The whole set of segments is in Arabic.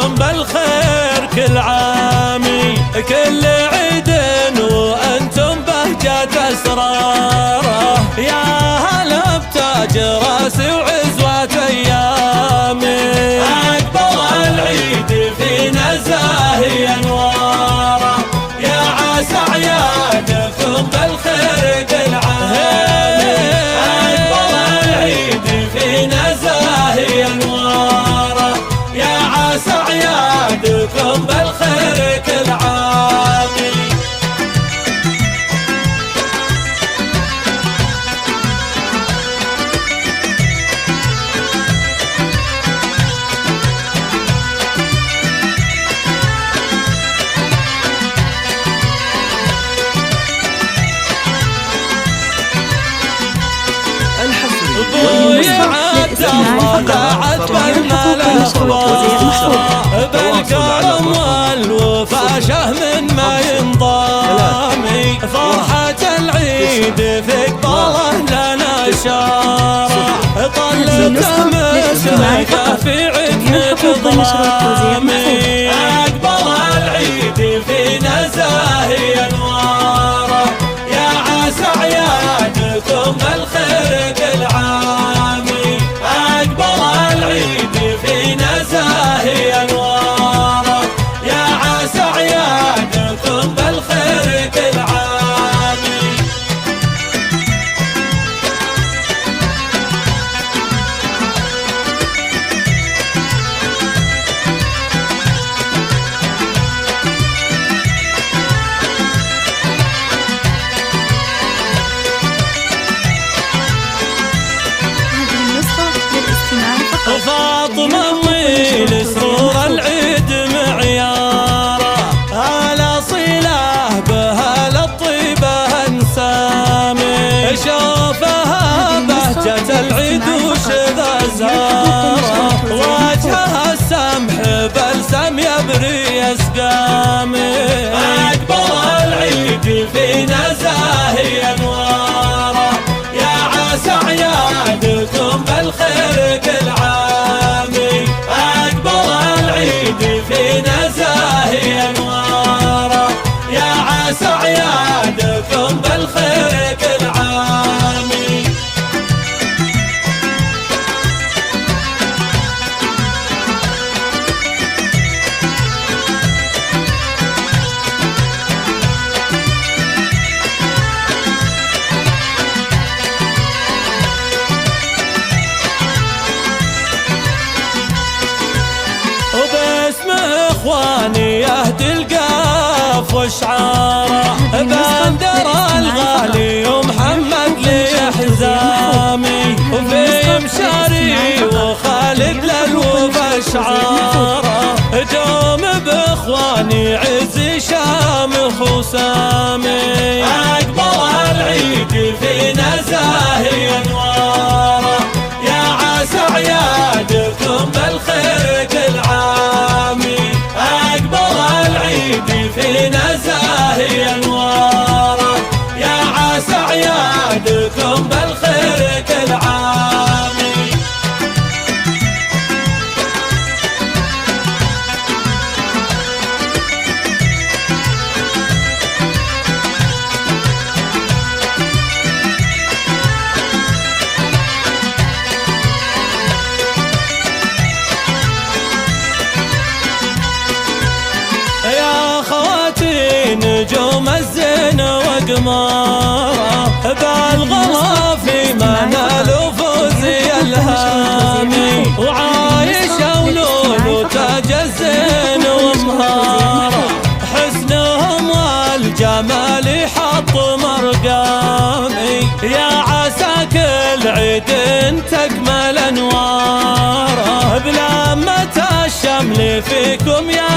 عيدكم بالخير كل عامي، كل عيد وأنتم بهجة أسراره، يا هلا بتاج راسي وعزوة أيامي. أقبل العيد فينا زاهي أنواره، يا عسى عيادكم بالخير كل عامي. أقبل العيد فينا زاهي أنواره، يا عسى عيادكم بالخير كل عامي. ابوي عبد الله بعد بالملاخبار، بالكرم والوفا شهم ما ينضامي، فرحة العيد في قباله لنا شارع، طلت مسرقة في عدمة ظلامي. أقبل العيد فينا زاهي أنواره، يا عسى عيادكم بالخير كل عامي. أقبل العيد فينا زاهي أنواره، يا عسى عيادكم بالخير كل عامي. فاطمة ويل سرور العيد معياره، هلا صله بهال الطيبة انسامي، شوفها بهجة العيد وشذا زهره، وجهها السمح بلسم يبري اسقامي. أقبل العيد فينا زاهي أنواره، يا عسى عيادكم بالخير كل عامي. أقبل العيد فينا زاهي أنواره، يا عسى عيادكم بالخير كل عامي. وباسم اخواني يهدي القاف وشعاره، بندر الغالي ومحمد لي حزامي، وفي مشاري وخالد للوفا شعاره، دوم باخواني عزي شامخ وسامي. أقبل العيد فينا زاهي أنواره، يا عسى عيادكم بالخير كل عامي. أقبل العيد فينا زاهي أنواره، يا عسى عيادكم بالخير كل عامي. نجوم الزين وقماره، بالغلا في منال فوزي الهامي، وعايشة ولول وتاج الزين ومهاره، حسنهم والجمال يحط مرقامي، يا عسى كل عيد تكمل انواره، بلمة الشمل فيكم يا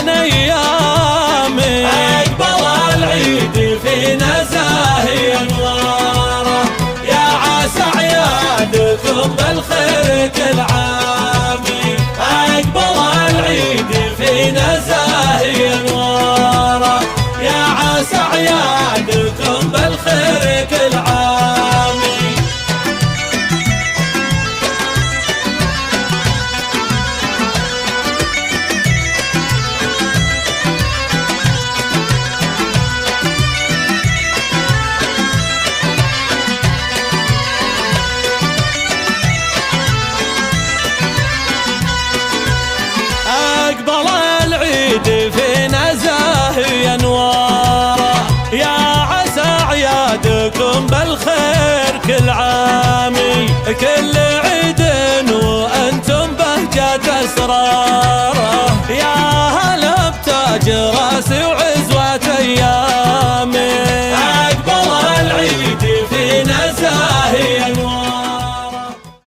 نيامي. أقبل العيد فينا زاهي أنواره، يا عسى عيادكم بالخير كل عامي. أقبل العيد فينا زاهي أنواره، يا عسى عيادكم بالخير كل عامي. الناس